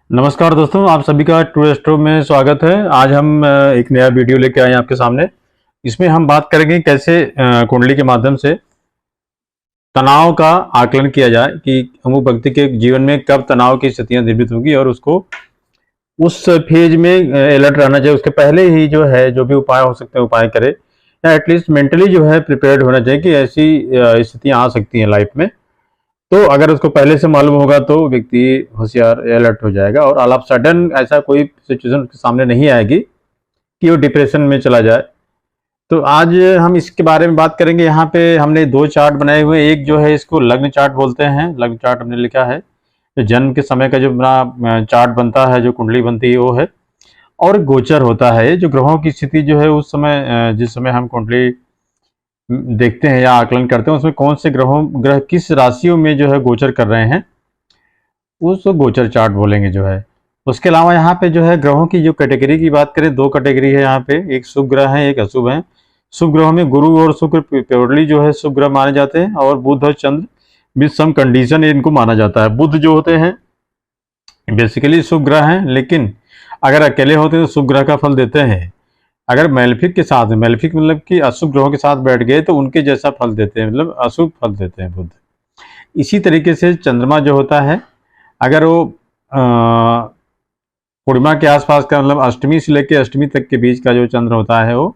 नमस्कार दोस्तों, आप सभी का ट्रू एस्ट्रो में स्वागत है। आज हम एक नया वीडियो लेके आए हैं आपके सामने। इसमें हम बात करेंगे कैसे कुंडली के माध्यम से तनाव का आकलन किया जाए कि अमुक व्यक्ति के जीवन में कब तनाव की स्थितियां निर्मित होंगी और उसको उस फेज में अलर्ट रहना चाहिए। उसके पहले ही जो है जो भी उपाय हो सकते हैं उपाय करे, या एटलीस्ट मेंटली जो है प्रिपेयर्ड होना चाहिए कि ऐसी स्थितियां आ सकती हैं लाइफ में। तो अगर उसको पहले से मालूम होगा तो व्यक्ति होशियार अलर्ट हो जाएगा और ऑल ऑफ सडन ऐसा कोई सिचुएशन उसके सामने नहीं आएगी कि वो डिप्रेशन में चला जाए। तो आज हम इसके बारे में बात करेंगे। यहाँ पे हमने दो चार्ट बनाए हुए हैं। एक जो है इसको लग्न चार्ट बोलते हैं, लग्न चार्ट हमने लिखा है। जो जन्म के समय का जो अपना चार्ट बनता है, जो कुंडली बनती है वो है। और गोचर होता है जो ग्रहों की स्थिति जो है उस समय जिस समय हम कुंडली देखते हैं या आकलन करते हैं उसमें कौन से ग्रह किस राशियों में जो है गोचर कर रहे हैं, उसको गोचर चार्ट बोलेंगे जो है। उसके अलावा यहाँ पे जो है ग्रहों की जो कैटेगरी की बात करें, दो कैटेगरी है यहाँ पे, एक शुभ ग्रह है एक अशुभ है। शुभ ग्रहों में गुरु और शुक्र प्योरली जो है शुभ ग्रह माने जाते हैं, और बुध और चंद्र भी सम कंडीशन इनको माना जाता है। बुध जो होते हैं बेसिकली शुभ ग्रह हैं, लेकिन अगर अकेले होते हैं तो शुभ ग्रह का फल देते हैं। अगर मैलेफिक के साथ, मैलेफिक मतलब कि अशुभ ग्रहों के साथ बैठ गए तो उनके जैसा फल देते हैं, मतलब अशुभ फल देते हैं बुध। इसी तरीके से चंद्रमा जो होता है, अगर वो पूर्णिमा के आसपास का, मतलब अष्टमी से लेकर अष्टमी तक के बीच का जो चंद्र होता है वो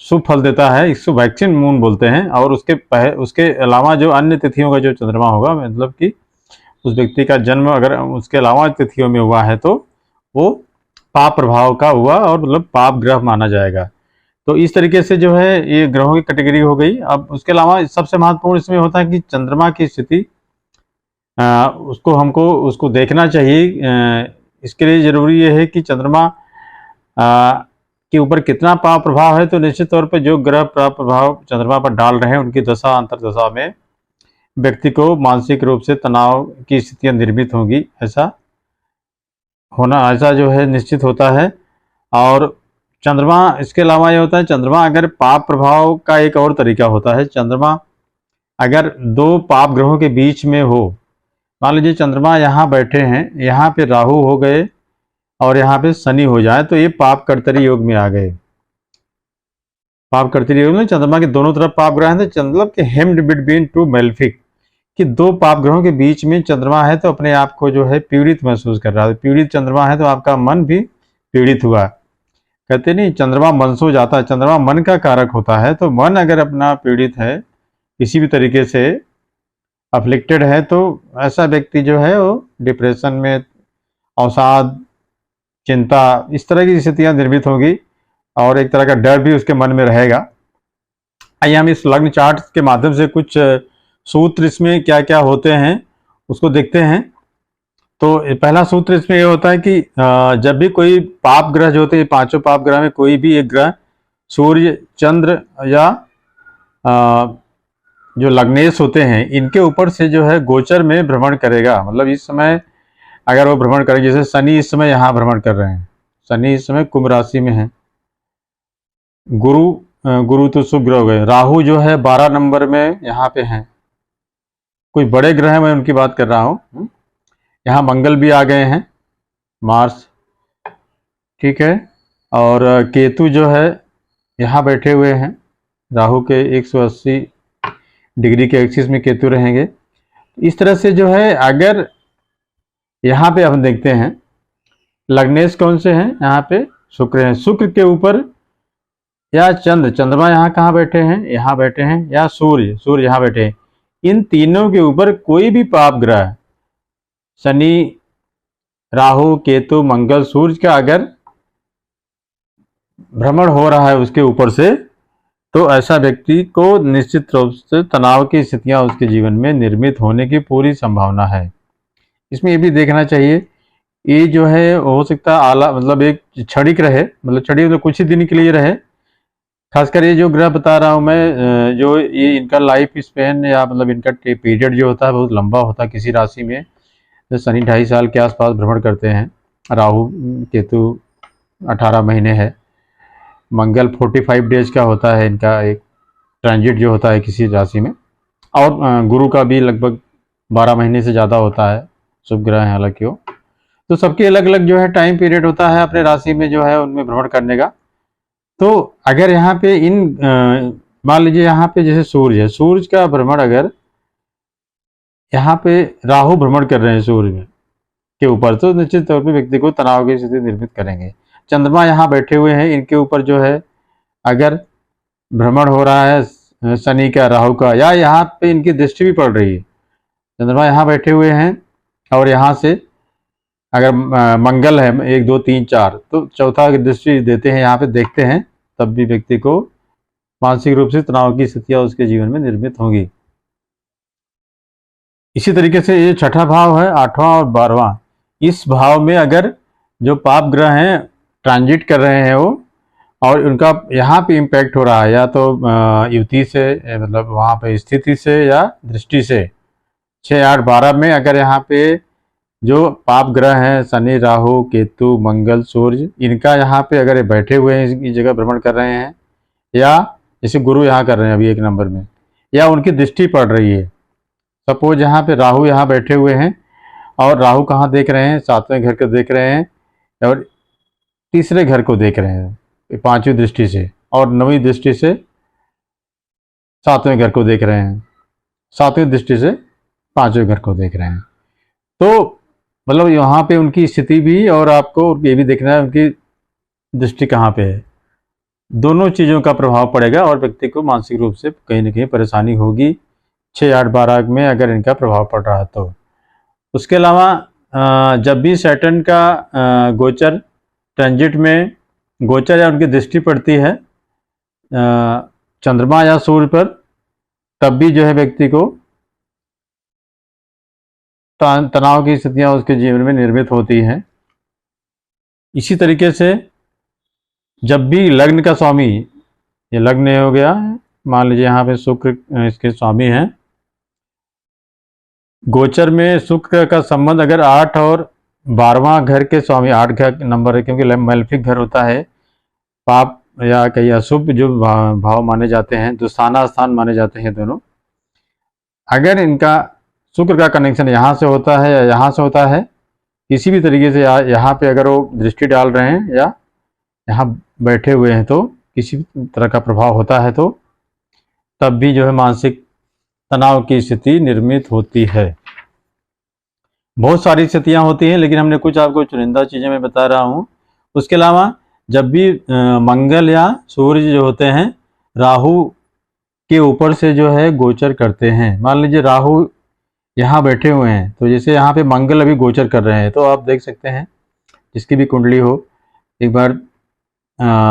शुभ फल देता है। इसको वैक्सीन मून बोलते हैं। और उसके अलावा जो अन्य तिथियों का जो चंद्रमा होगा, मतलब कि उस व्यक्ति का जन्म अगर उसके अलावा तिथियों में हुआ है तो वो पाप प्रभाव का हुआ और मतलब पाप ग्रह माना जाएगा। तो इस तरीके से जो है ये ग्रहों की कैटेगरी हो गई। अब उसके अलावा सबसे महत्वपूर्ण इसमें होता है कि चंद्रमा की स्थिति उसको हमको उसको देखना चाहिए। इसके लिए जरूरी ये है कि चंद्रमा के ऊपर कितना पाप प्रभाव है। तो निश्चित तौर पर जो ग्रह प्रभाव चंद्रमा पर डाल रहे हैं उनकी दशा अंतर्दशा में व्यक्ति को मानसिक रूप से तनाव की स्थितियां निर्मित होंगी, ऐसा जो है निश्चित होता है। और चंद्रमा, इसके अलावा ये होता है चंद्रमा अगर पाप प्रभाव का एक और तरीका होता है। चंद्रमा अगर दो पाप ग्रहों के बीच में हो, मान लीजिए चंद्रमा यहाँ बैठे हैं, यहाँ पे राहु हो गए और यहाँ पे शनि हो जाए तो ये पाप कर्तरी योग में आ गए। पाप कर्तरी योग में चंद्रमा के दोनों तरफ पाप ग्रह हैं, तो मतलब कि हेम्ड बिटवीन टू मेलेफिक, कि दो पाप ग्रहों के बीच में चंद्रमा है तो अपने आप को जो है पीड़ित महसूस कर रहा है। पीड़ित चंद्रमा है तो आपका मन भी पीड़ित हुआ। कहते नहीं चंद्रमा मन सो जाता है, चंद्रमा मन का कारक होता है। तो मन अगर अपना पीड़ित है, किसी भी तरीके से अफ्लिक्टेड है, तो ऐसा व्यक्ति जो है वो डिप्रेशन में, अवसाद, चिंता, इस तरह की स्थितियां निर्मित होगी और एक तरह का डर भी उसके मन में रहेगा। आइए हम इस लग्न चार्ट के माध्यम से कुछ सूत्र इसमें क्या क्या होते हैं उसको देखते हैं। तो पहला सूत्र इसमें ये होता है कि जब भी कोई पाप ग्रह जो होते हैं, पांचों पाप ग्रह में कोई भी एक ग्रह सूर्य, चंद्र या जो लग्नेश होते हैं, इनके ऊपर से जो है गोचर में भ्रमण करेगा। मतलब इस समय अगर वो भ्रमण करेंगे, जैसे शनि इस समय यहाँ भ्रमण कर रहे हैं, शनि इस समय कुंभ राशि में है। गुरु तो शुभ ग्रह हो गए। राहु जो है 12 नंबर में यहाँ पे है। कोई बड़े ग्रह मैं उनकी बात कर रहा हूँ। यहाँ मंगल भी आ गए हैं, मार्स, ठीक है। और केतु जो है यहाँ बैठे हुए हैं। राहु के 180 डिग्री के एक्सिस में केतु रहेंगे। इस तरह से जो है, अगर यहाँ पे हम देखते हैं लग्नेश कौन से हैं, यहाँ पे शुक्र हैं। शुक्र के ऊपर या चंद्रमा यहाँ कहाँ बैठे हैं, यहाँ बैठे हैं, या सूर्य यहाँ बैठे हैं। इन तीनों के ऊपर कोई भी पाप ग्रह, शनि, राहु, केतु, मंगल, सूर्य का अगर भ्रमण हो रहा है उसके ऊपर से, तो ऐसा व्यक्ति को निश्चित रूप से तनाव की स्थितियां उसके जीवन में निर्मित होने की पूरी संभावना है। इसमें ये भी देखना चाहिए, ये जो है हो सकता है आला, मतलब एक क्षणिक रहे, मतलब क्षणिक मतलब कुछ ही दिन के लिए रहे। खासकर ये जो ग्रह बता रहा हूँ मैं, जो ये इनका लाइफ स्पेन या मतलब इनका पीरियड जो होता है बहुत लंबा होता है। किसी राशि में तो शनि 2.5 साल के आसपास भ्रमण करते हैं, राहु केतु 18 महीने है, मंगल 45 डेज का होता है इनका एक ट्रांजिट जो होता है किसी राशि में, और गुरु का भी लगभग 12 महीने से ज़्यादा होता है, शुभ ग्रह है हालांकि वो। तो सबकी अलग अलग जो है टाइम पीरियड होता है अपने राशि में जो है उनमें भ्रमण करने का। तो अगर यहाँ पे मान लीजिए यहाँ पे जैसे सूर्य है, सूर्य का भ्रमण अगर यहाँ पे राहु भ्रमण कर रहे हैं सूर्य में के ऊपर, तो निश्चित तौर पे व्यक्ति को तनाव की स्थिति निर्मित करेंगे। चंद्रमा यहाँ बैठे हुए हैं, इनके ऊपर जो है अगर भ्रमण हो रहा है शनि का, राहु का, या यहाँ पे इनकी दृष्टि भी पड़ रही है, चंद्रमा यहाँ बैठे हुए हैं और यहाँ से अगर मंगल है 1 2 3 4, तो चौथा दृष्टि देते हैं यहाँ पे, देखते हैं, तब भी व्यक्ति को मानसिक रूप से तनाव की स्थितियां उसके जीवन में निर्मित होंगी। इसी तरीके से ये छठा भाव है, 8वां और 12वां, इस भाव में अगर जो पाप ग्रह हैं ट्रांजिट कर रहे हैं वो, और उनका यहाँ पे इम्पैक्ट हो रहा है, या तो युति से, मतलब वहाँ पे स्थिति से या दृष्टि से, 6 8 12 में अगर यहाँ पे जो पाप ग्रह हैं शनि, राहु, केतु, मंगल, सूर्य, इनका यहाँ पे अगर बैठे हुए हैं, इसकी जगह भ्रमण कर रहे हैं, या जैसे गुरु यहाँ कर रहे हैं अभी 1 नंबर में, या उनकी दृष्टि पड़ रही है। सपोज यहाँ पे राहु यहाँ बैठे हुए हैं और राहु कहाँ देख रहे हैं, 7वें घर को देख रहे हैं और तीसरे घर को देख रहे हैं 5वीं दृष्टि से, और 9वीं दृष्टि से 7वें घर को देख रहे हैं, 7वीं दृष्टि से 5वें घर को देख रहे हैं। तो मतलब यहाँ पे उनकी स्थिति भी, और आपको ये भी देखना है उनकी दृष्टि कहाँ पे है, दोनों चीज़ों का प्रभाव पड़ेगा और व्यक्ति को मानसिक रूप से कहीं ना कहीं परेशानी होगी 6 8 12 में अगर इनका प्रभाव पड़ रहा है तो। उसके अलावा जब भी सैटर्न का गोचर ट्रांजिट में, गोचर या उनकी दृष्टि पड़ती है चंद्रमा या सूर्य पर, तब भी जो है व्यक्ति को तनाव की स्थितियां उसके जीवन में निर्मित होती हैं। इसी तरीके से जब भी लग्न का स्वामी, ये लग्न हो गया, मान लीजिए यहाँ पे शुक्र इसके स्वामी हैं, गोचर में शुक्र का संबंध अगर 8 और 12वां घर के स्वामी, 8 घर नंबर है क्योंकि मैलेफिक घर होता है, पाप या कई अशुभ जो भाव माने जाते हैं, दुस्ताना स्थान माने जाते हैं दोनों, अगर इनका शुक्र का कनेक्शन यहाँ से होता है या यहाँ से होता है, किसी भी तरीके से यहाँ पे अगर वो दृष्टि डाल रहे हैं या यहाँ बैठे हुए हैं, तो किसी भी तरह का प्रभाव होता है, तो तब भी जो है मानसिक तनाव की स्थिति निर्मित होती है। बहुत सारी स्थितियाँ होती हैं, लेकिन हमने कुछ आपको चुनिंदा चीज़ें मैं बता रहा हूँ। उसके अलावा जब भी मंगल या सूर्य जो होते हैं राहु के ऊपर से जो है गोचर करते हैं, मान लीजिए राहु यहाँ बैठे हुए हैं, तो जैसे यहाँ पे मंगल अभी गोचर कर रहे हैं, तो आप देख सकते हैं जिसकी भी कुंडली हो एक बार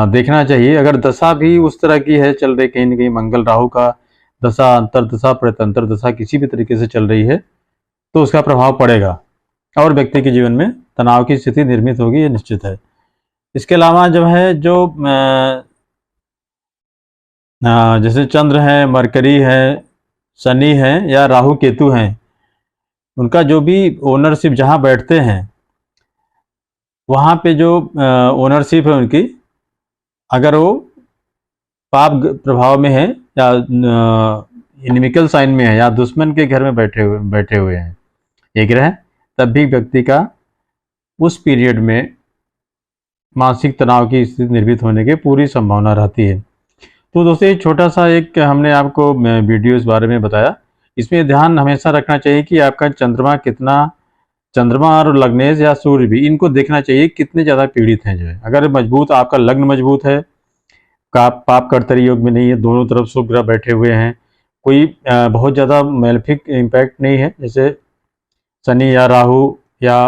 देखना चाहिए। अगर दशा भी उस तरह की है चल रही, कहीं ना कहीं मंगल राहु का दशा, अंतरदशा, प्रत्यंतर दशा किसी भी तरीके से चल रही है, तो उसका प्रभाव पड़ेगा और व्यक्ति के जीवन में तनाव की स्थिति निर्मित होगी, ये निश्चित है। इसके अलावा जो है जैसे चंद्र है, मरकरी है, शनि है या राहु केतु हैं, उनका जो भी ओनरशिप जहाँ बैठते हैं वहाँ पे जो ओनरशिप है उनकी, अगर वो पाप प्रभाव में है या इनमिकल साइन में है या दुश्मन के घर में बैठे हुए हैं ये ग्रह, तब भी व्यक्ति का उस पीरियड में मानसिक तनाव की स्थिति निर्मित होने की पूरी संभावना रहती है। तो दोस्तों ये छोटा सा एक हमने आपको वीडियो इस बारे में बताया। इसमें ध्यान हमेशा रखना चाहिए कि आपका चंद्रमा कितना, चंद्रमा और लग्नेश या सूर्य भी, इनको देखना चाहिए कितने ज़्यादा पीड़ित हैं। जो है अगर मजबूत, आपका लग्न मजबूत है, पाप कर्तरी योग में नहीं है, दोनों तरफ शुभ ग्रह बैठे हुए हैं, कोई बहुत ज़्यादा मैलेफिक इम्पैक्ट नहीं है, जैसे शनि या राहु या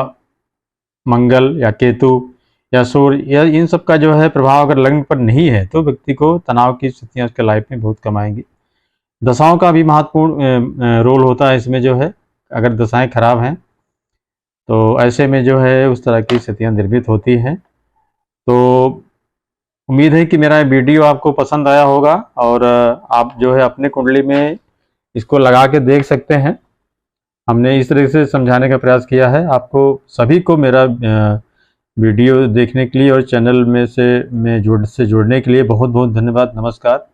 मंगल या केतु या सूर्य या इन सब का जो है प्रभाव अगर लग्न पर नहीं है, तो व्यक्ति को तनाव की स्थितियाँ उसके लाइफ में बहुत कम आएंगी। दशाओं का भी महत्वपूर्ण रोल होता है इसमें। जो है अगर दशाएं खराब हैं तो ऐसे में जो है उस तरह की स्थितियाँ निर्मित होती हैं। तो उम्मीद है कि मेरा वीडियो आपको पसंद आया होगा और आप जो है अपने कुंडली में इसको लगा के देख सकते हैं। हमने इस तरह से समझाने का प्रयास किया है। आपको सभी को मेरा वीडियो देखने के लिए और चैनल में से जुड़ने के लिए बहुत बहुत धन्यवाद। नमस्कार।